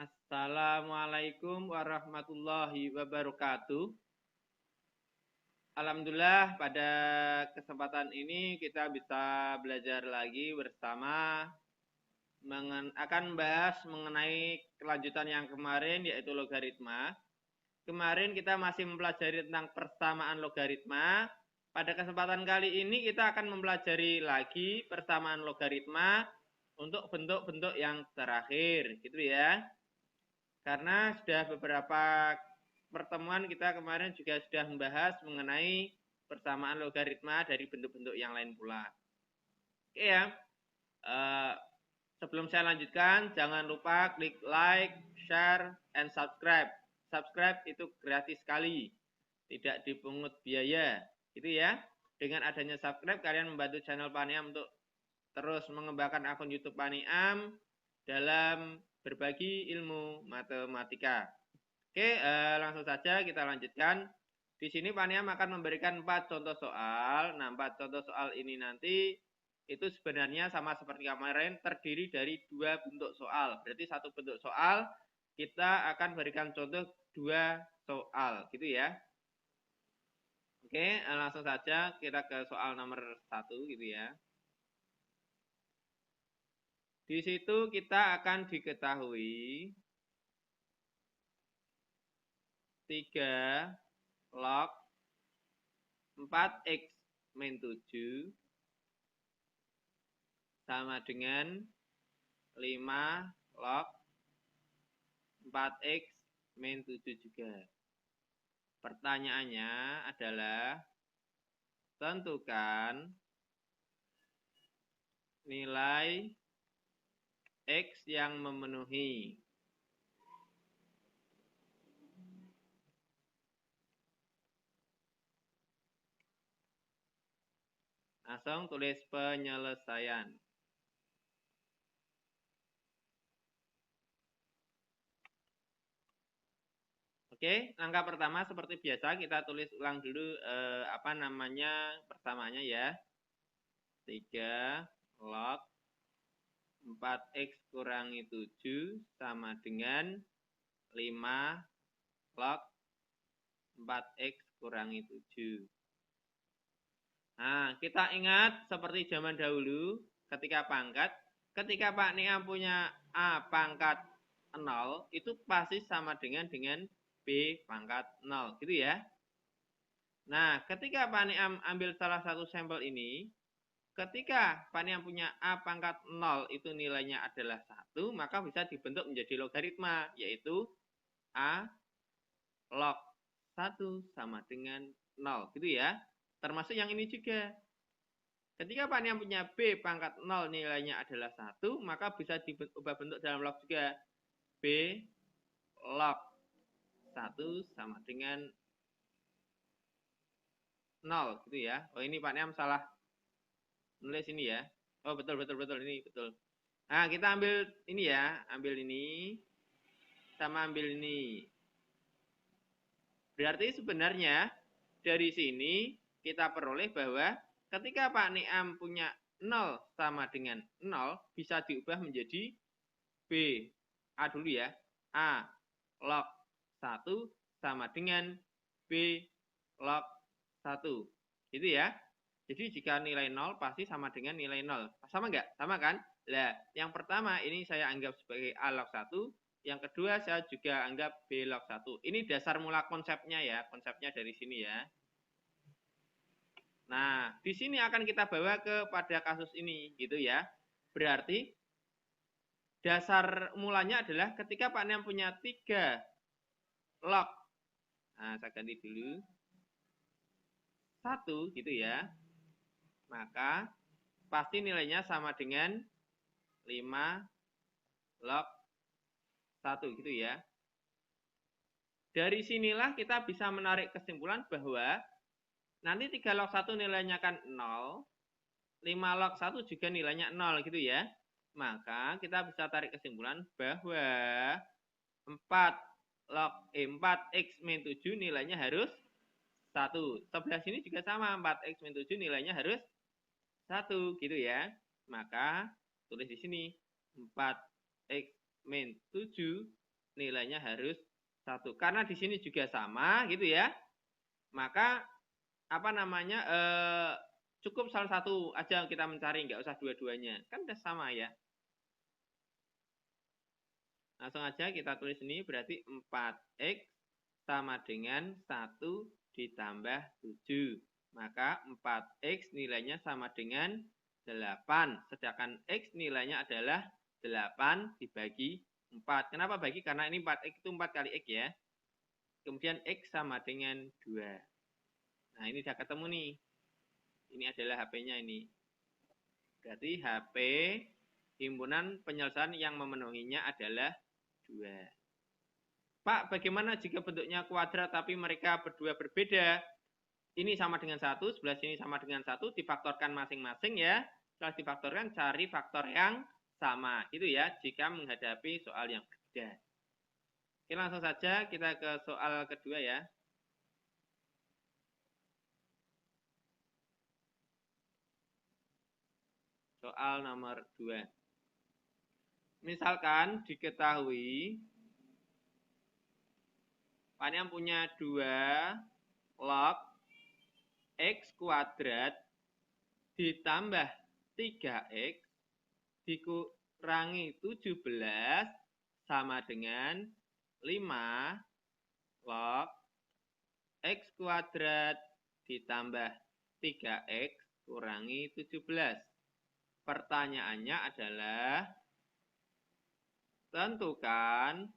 Assalamualaikum warahmatullahi wabarakatuh. Alhamdulillah pada kesempatan ini kita bisa belajar lagi bersama akan membahas mengenai kelanjutan yang kemarin yaitu logaritma. Kemarin kita masih mempelajari tentang persamaan logaritma. Pada kesempatan kali ini kita akan mempelajari lagi persamaan logaritma untuk bentuk-bentuk yang terakhir, gitu ya. Karena sudah beberapa pertemuan kita kemarin juga sudah membahas mengenai persamaan logaritma dari bentuk-bentuk yang lain pula. Oke ya. Sebelum saya lanjutkan, jangan lupa klik like, share, and subscribe. Subscribe itu gratis sekali, tidak dipungut biaya, gitu ya. Dengan adanya subscribe, kalian membantu channel Paniam untuk terus mengembangkan akun YouTube Paniam dalam berbagi ilmu matematika. Oke, langsung saja kita lanjutkan. Di sini Paniam akan memberikan 4 contoh soal. Nah, 4 contoh soal ini nanti itu sebenarnya sama seperti kemarin, terdiri dari 2 bentuk soal. Berarti satu bentuk soal kita akan berikan contoh 2 soal, gitu ya. Oke, langsung saja kita ke soal nomor 1, gitu ya. Di situ kita akan diketahui 3 log 4x min 7 sama dengan 5 log 4x min 7 juga. Pertanyaannya adalah tentukan nilai x yang memenuhi. Langsung tulis penyelesaian. Oke, langkah pertama seperti biasa kita tulis ulang dulu persamaannya ya. 3 log 4x kurangi 7 sama dengan 5 log 4x kurangi 7. Nah, kita ingat seperti zaman dahulu ketika Pak Niam punya A pangkat 0, itu pasti sama dengan B pangkat 0, gitu ya. Nah, ketika Pak Niam ambil salah satu sampel ini, ketika Pak Niam punya A pangkat 0 itu nilainya adalah 1, maka bisa dibentuk menjadi logaritma, yaitu A log 1 sama dengan 0, gitu ya. Termasuk yang ini juga. Ketika Pak Niam punya B pangkat 0 nilainya adalah 1, maka bisa diubah bentuk dalam log juga. B log 1 sama dengan 0, gitu ya. Oh, ini Pak Niam salah nulis ini ya. Oh, betul, ini betul. Nah, kita ambil ini ya, ambil ini sama ambil ini. Berarti sebenarnya dari sini kita peroleh bahwa ketika Pak Niam punya 0 sama dengan 0, bisa diubah menjadi B. A dulu ya. A log 1 sama dengan B log 1. Gitu ya. Jadi jika nilai 0 pasti sama dengan nilai 0. Sama enggak? Sama kan? Nah, yang pertama ini saya anggap sebagai A log 1. Yang kedua saya juga anggap B log 1. Ini dasar mula konsepnya ya. Konsepnya dari sini ya. Nah, di sini akan kita bawa kepada kasus ini, gitu ya. Berarti dasar mulanya adalah ketika Pak Niam punya 3 log. Nah, saya ganti dulu. 1, gitu ya. Maka pasti nilainya sama dengan 5 log 1, gitu ya. Dari sinilah kita bisa menarik kesimpulan bahwa nanti 3 log 1 nilainya kan 0, 5 log 1 juga nilainya 0, gitu ya. Maka kita bisa tarik kesimpulan bahwa 4x min 7 nilainya harus 1. Sebelah sini juga sama, 4x min 7 nilainya harus 1, gitu ya. Maka tulis di sini 4x min 7 nilainya harus 1. Karena di sini juga sama gitu ya. Maka apa namanya? Cukup salah satu aja kita mencari, nggak usah dua-duanya. Kan udah sama ya. Langsung aja kita tulis ini, berarti 4x sama dengan 1 ditambah 7. Maka 4x nilainya sama dengan 8. Sedangkan x nilainya adalah 8 dibagi 4. Kenapa bagi? Karena ini 4x itu 4 kali x ya. Kemudian x sama dengan 2. Nah ini sudah ketemu nih. Ini adalah HP-nya ini. Berarti HP himpunan penyelesaian yang memenuhinya adalah 2. Pak, bagaimana jika bentuknya kuadrat tapi mereka berdua berbeda? Ini sama dengan 1, sebelah sini sama dengan 1, difaktorkan masing-masing ya. Setelah difaktorkan, cari faktor yang sama. Itu ya, jika menghadapi soal yang berbeda. Oke, langsung saja kita ke soal kedua ya. Soal nomor 2. Misalkan diketahui Pak punya 2 log x kuadrat ditambah 3x dikurangi 17 sama dengan 5 log x kuadrat ditambah 3x kurangi 17. Pertanyaannya adalah tentukan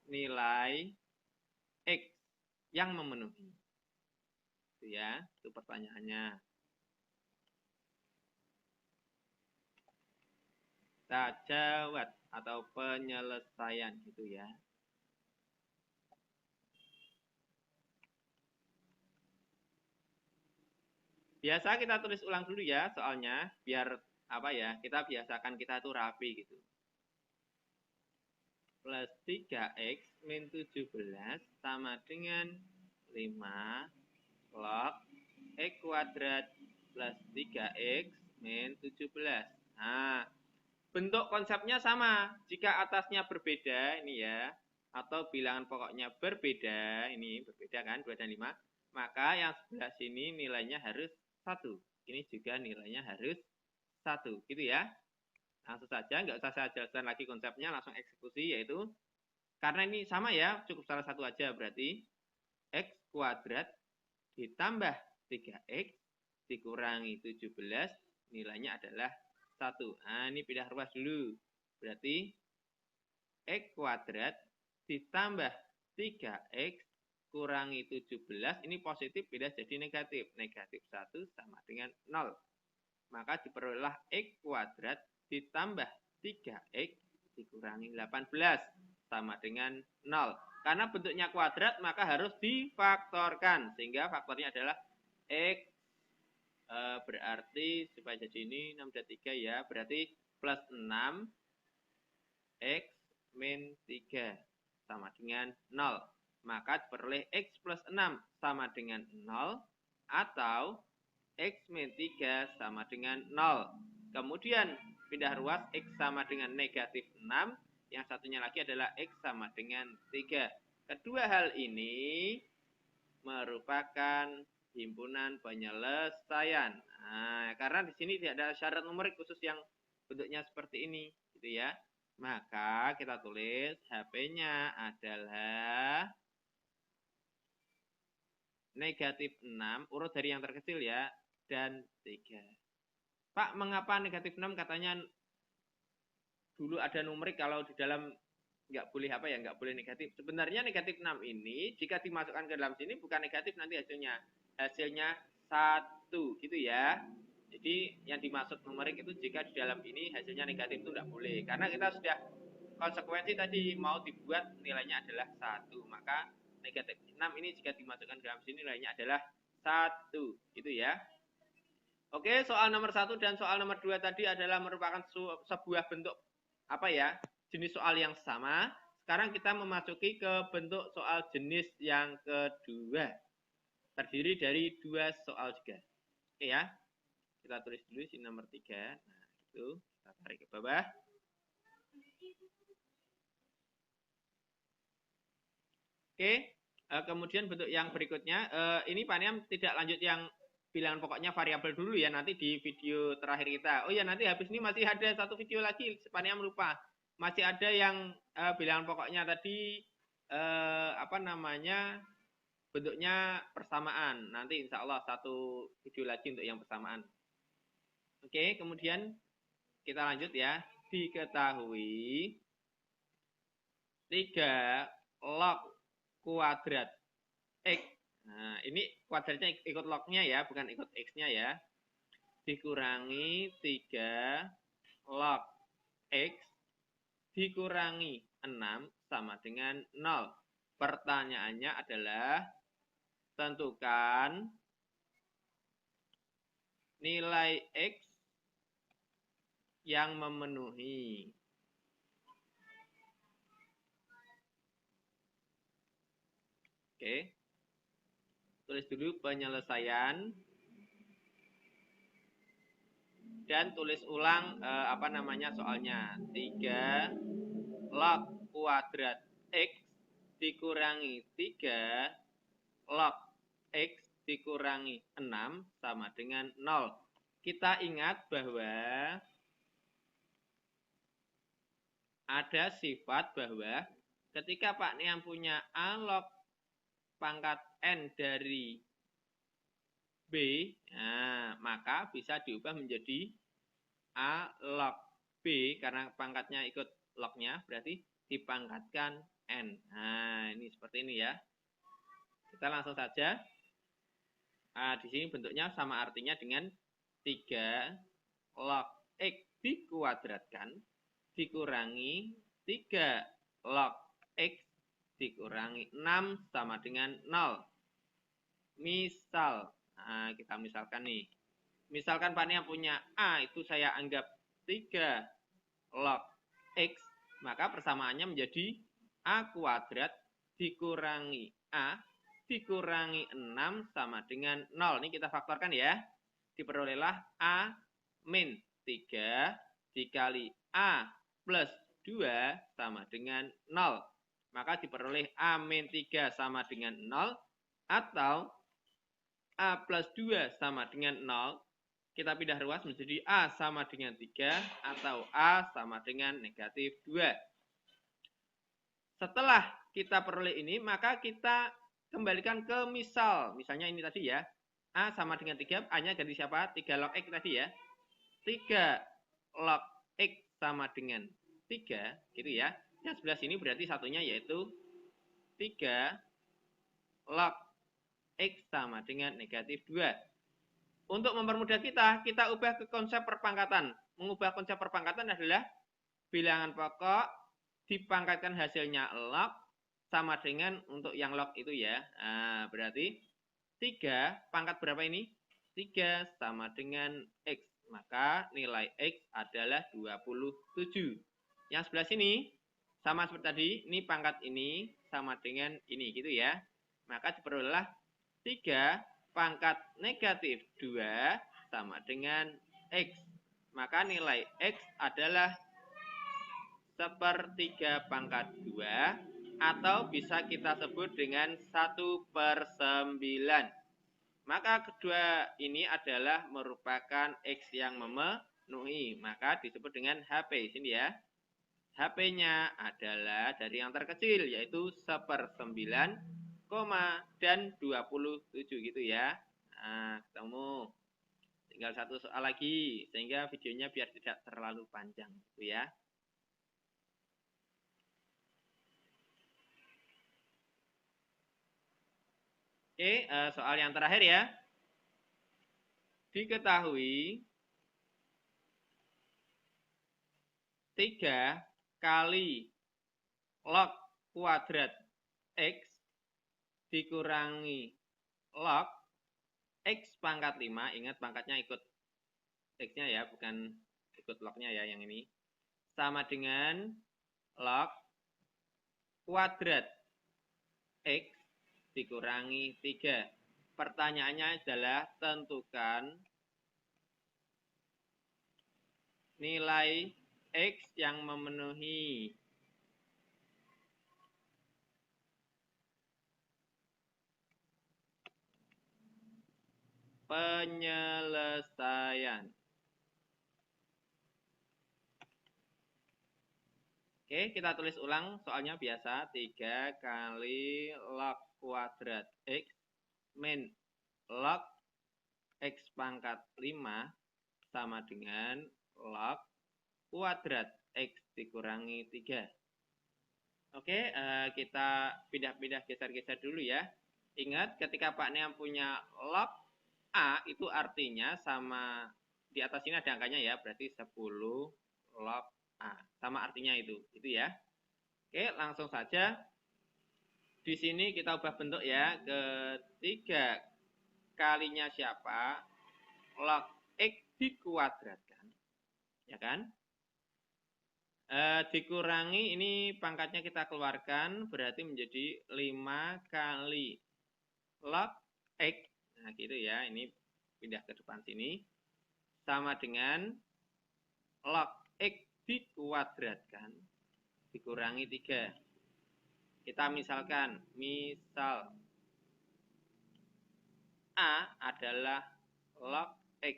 nilai x yang memenuhi. Itu ya, itu pertanyaannya. Tajawad atau penyelesaian gitu ya. Biasa kita tulis ulang dulu ya soalnya, biar apa ya, kita biasakan kita tuh rapi gitu. Plus 3x min 17 sama dengan 5 log x kuadrat plus 3x min 17. Nah, bentuk konsepnya sama. Jika atasnya berbeda, ini ya, atau bilangan pokoknya berbeda, ini berbeda kan, 2 dan 5, maka yang sebelah sini nilainya harus 1. Ini juga nilainya harus 1, gitu ya. Langsung saja, nggak usah saya jelaskan lagi konsepnya, langsung eksekusi, yaitu, karena ini sama ya, cukup salah satu aja, berarti x kuadrat ditambah 3x dikurangi 17, nilainya adalah 1. Nah, ini pindah ruas dulu. Berarti x kuadrat ditambah 3x kurangi 17, ini positif pindah jadi negatif. Negatif 1 sama dengan 0. Maka diperolehlah x kuadrat ditambah 3x dikurangi 18 sama dengan 0. Karena bentuknya kuadrat maka harus difaktorkan. Sehingga faktornya adalah x berarti supaya jadi ini 6 dan 3 ya. Berarti plus 6 x min 3 sama dengan 0. Maka diperoleh x plus 6 sama dengan 0 atau x min 3 sama dengan 0. Kemudian pindah ruas x sama dengan negatif 6. Yang satunya lagi adalah x sama dengan 3. Kedua hal ini merupakan himpunan penyelesaian. Nah, karena di sini tidak ada syarat numerik khusus yang bentuknya seperti ini, gitu ya. Maka kita tulis HP-nya adalah negatif 6, urut dari yang terkecil ya, dan 3. Pak, mengapa negatif 6? Katanya dulu ada numerik kalau di dalam nggak boleh apa ya, nggak boleh negatif. Sebenarnya negatif 6 ini jika dimasukkan ke dalam sini bukan negatif nanti hasilnya 1 gitu ya. Jadi yang dimaksud numerik itu jika di dalam ini hasilnya negatif itu tidak boleh. Karena kita sudah konsekuensi tadi mau dibuat nilainya adalah 1. Maka negatif 6 ini jika dimasukkan ke dalam sini nilainya adalah 1 gitu ya. Oke, soal nomor 1 dan soal nomor 2 tadi adalah merupakan sebuah bentuk apa ya, jenis soal yang sama. Sekarang kita memasuki ke bentuk soal jenis yang kedua. Terdiri dari 2 soal juga. Oke ya. Kita tulis dulu sini nomor 3. Nah, itu kita tarik ke bawah. Oke, kemudian bentuk yang berikutnya, ini Pak Niam tidak lanjut yang bilangan pokoknya variabel dulu ya, nanti di video terakhir kita. Oh ya, nanti habis ini masih ada satu video lagi, Pak Niam lupa. Masih ada yang bilangan pokoknya tadi, apa namanya, bentuknya persamaan. Nanti insya Allah satu video lagi untuk yang persamaan. Oke, kemudian kita lanjut ya. Diketahui 3 log kuadrat X. Nah, ini kuadratnya ikut lognya ya, bukan ikut X-nya ya. Dikurangi 3 log X dikurangi 6 sama dengan 0. Pertanyaannya adalah tentukan nilai X yang memenuhi. Oke. Tulis dulu penyelesaian. Dan tulis ulang apa namanya soalnya. 3 log kuadrat X dikurangi 3 log X dikurangi 6 sama dengan 0. Kita ingat bahwa ada sifat bahwa ketika Pak Niam punya A log pangkat N dari B, nah, maka bisa diubah menjadi A log B, karena pangkatnya ikut lognya, berarti dipangkatkan N. Nah, ini seperti ini ya. Kita langsung saja. Nah, di sini bentuknya sama artinya dengan 3 log X dikuadratkan dikurangi 3 log X dikurangi 6 sama dengan 0. Misal, nah, kita misalkan nih. Misalkan Pak Niam punya A, itu saya anggap 3 log X, maka persamaannya menjadi A kuadrat dikurangi A dikurangi 6 sama dengan 0. Ini kita faktorkan ya. Diperolehlah A min 3 dikali A plus 2 sama dengan 0. Maka diperoleh A min 3 sama dengan 0 atau A plus 2 sama dengan 0, kita pindah ruas menjadi A sama dengan 3 atau A sama dengan negatif 2. Setelah kita peroleh ini, maka kita kembalikan ke misal. Misalnya ini tadi ya, A sama dengan 3, A-nya ganti siapa? 3 log X tadi ya. 3 log X sama dengan 3, gitu ya. Yang sebelah sini berarti satunya yaitu 3 log X sama dengan negatif 2. Untuk mempermudah kita ubah ke konsep perpangkatan. Mengubah konsep perpangkatan adalah bilangan pokok dipangkatkan hasilnya log sama dengan untuk yang log itu ya. Nah, berarti 3 pangkat berapa ini? 3 sama dengan X. Maka nilai X adalah 27. Yang sebelah sini sama seperti tadi, ini pangkat ini sama dengan ini gitu ya. Maka diperolehlah 3 pangkat negatif 2 sama dengan X. Maka nilai X adalah 1/3 pangkat 2 atau bisa kita sebut dengan 1/9. Maka kedua ini adalah merupakan X yang memenuhi. Maka disebut dengan HP. Sini ya. HP-nya adalah dari yang terkecil yaitu 1/9, dan 27 gitu ya. Nah, ketemu. Tinggal satu soal lagi sehingga videonya biar tidak terlalu panjang gitu ya. Oke, soal yang terakhir ya. Diketahui 3 kali log kuadrat X dikurangi log X pangkat 5, ingat pangkatnya ikut X-nya ya, bukan ikut lognya ya yang ini, sama dengan log kuadrat X dikurangi 3. Pertanyaannya adalah tentukan nilai X yang memenuhi. penyelesaian. Oke, kita tulis ulang soalnya biasa. 3 kali log kuadrat X min log X pangkat 5 sama dengan log kuadrat X dikurangi 3. Oke, kita pindah-pindah geser-geser dulu ya. Ingat ketika Pak Niam punya log A itu artinya sama di atas ini ada angkanya ya, berarti 10 log A. Sama artinya itu ya. Oke, langsung saja. Di sini kita ubah bentuk ya. Ketiga kalinya siapa? Log X dikuadratkan. Ya kan? Dikurangi ini pangkatnya kita keluarkan berarti menjadi 5 kali log X. Nah gitu ya. Ini pindah ke depan sini. Sama dengan log X dikuadratkan dikurangi 3. Kita misalkan, misal A adalah log X.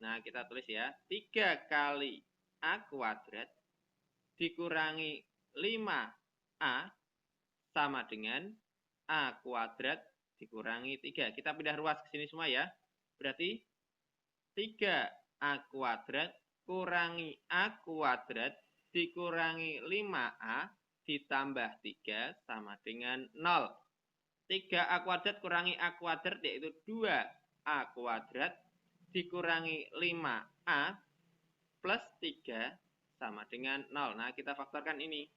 Nah, kita tulis ya, 3 kali A kuadrat dikurangi 5A sama dengan A kuadrat dikurangi 3. Kita pindah ruas ke sini semua ya. Berarti 3A kuadrat kurangi A kuadrat dikurangi 5A ditambah 3 sama dengan 0. 3A kuadrat kurangi A kuadrat yaitu 2A kuadrat dikurangi 5A plus 3 sama dengan 0. Nah, kita faktorkan ini.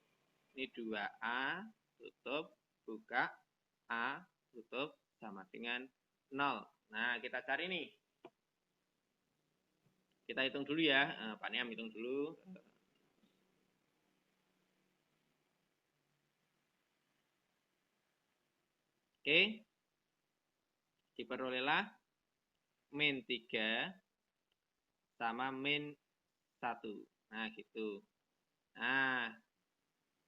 Ini 2A tutup, buka, A tutup sama dengan 0. Nah, kita cari nih. Kita hitung dulu ya. Pak Niam hitung dulu. Oke. Diperolehlah min 3 sama min 1. Nah, gitu. Nah,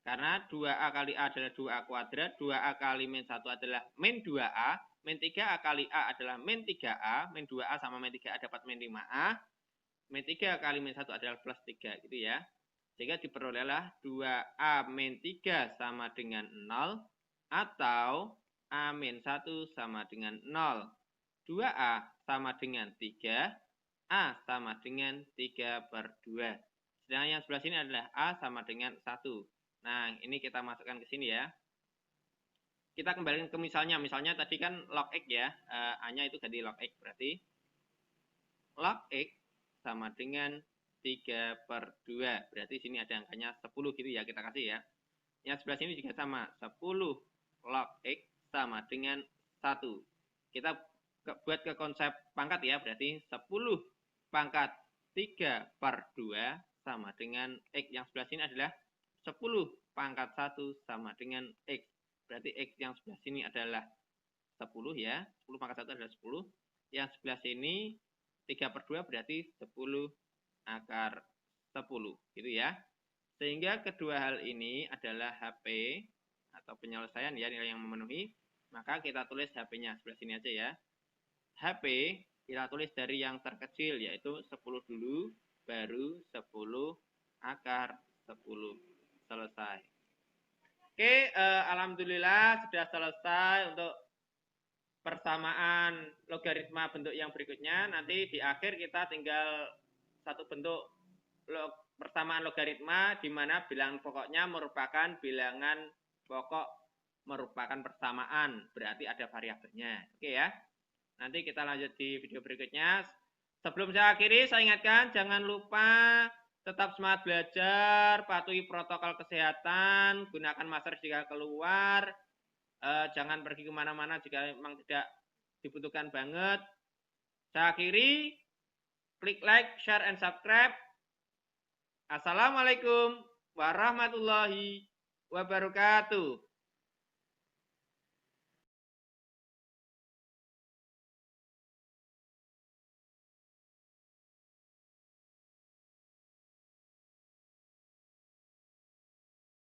karena 2A kali A adalah 2A kuadrat, 2A kali min 1 adalah min 2A, min 3A kali A adalah min 3A, min 2A sama min 3A dapat min 5A, min 3 kali min 1 adalah plus 3, gitu ya. Sehingga diperolehlah 2A min 3 sama dengan 0, atau A min 1 sama dengan 0. 2A sama dengan 3, A sama dengan 3/2. Sedangkan yang sebelah sini adalah A sama dengan 1. Nah, ini kita masukkan ke sini ya. Kita kembalikan ke misalnya. Misalnya tadi kan log X ya. A-nya itu jadi log X. Berarti log X sama dengan 3/2. Berarti sini ada angkanya 10 gitu ya. Kita kasih ya. Yang sebelah sini juga sama. 10 log X sama dengan 1. Kita buat ke konsep pangkat ya. Berarti 10 pangkat 3/2 sama dengan X. Yang sebelah sini adalah 10 pangkat 1 sama dengan X. Berarti X yang sebelah sini adalah 10 ya. 10 pangkat 1 adalah 10. Yang sebelah sini 3/2 berarti 10 akar 10. Gitu ya. Sehingga kedua hal ini adalah HP atau penyelesaian ya, nilai yang memenuhi. Maka kita tulis HP-nya sebelah sini aja ya. HP kita tulis dari yang terkecil yaitu 10 dulu, baru 10 akar 10. Selesai. Oke, alhamdulillah sudah selesai untuk persamaan logaritma bentuk yang berikutnya. Nanti di akhir kita tinggal satu bentuk persamaan logaritma di mana bilangan pokoknya merupakan bilangan pokok merupakan persamaan, berarti ada variabelnya. Oke ya. Nanti kita lanjut di video berikutnya. Sebelum saya akhiri, saya ingatkan jangan lupa tetap semangat belajar, patuhi protokol kesehatan, gunakan masker jika keluar, jangan pergi kemana-mana jika memang tidak dibutuhkan banget. Saya akhiri, klik like, share, and subscribe. Assalamualaikum warahmatullahi wabarakatuh.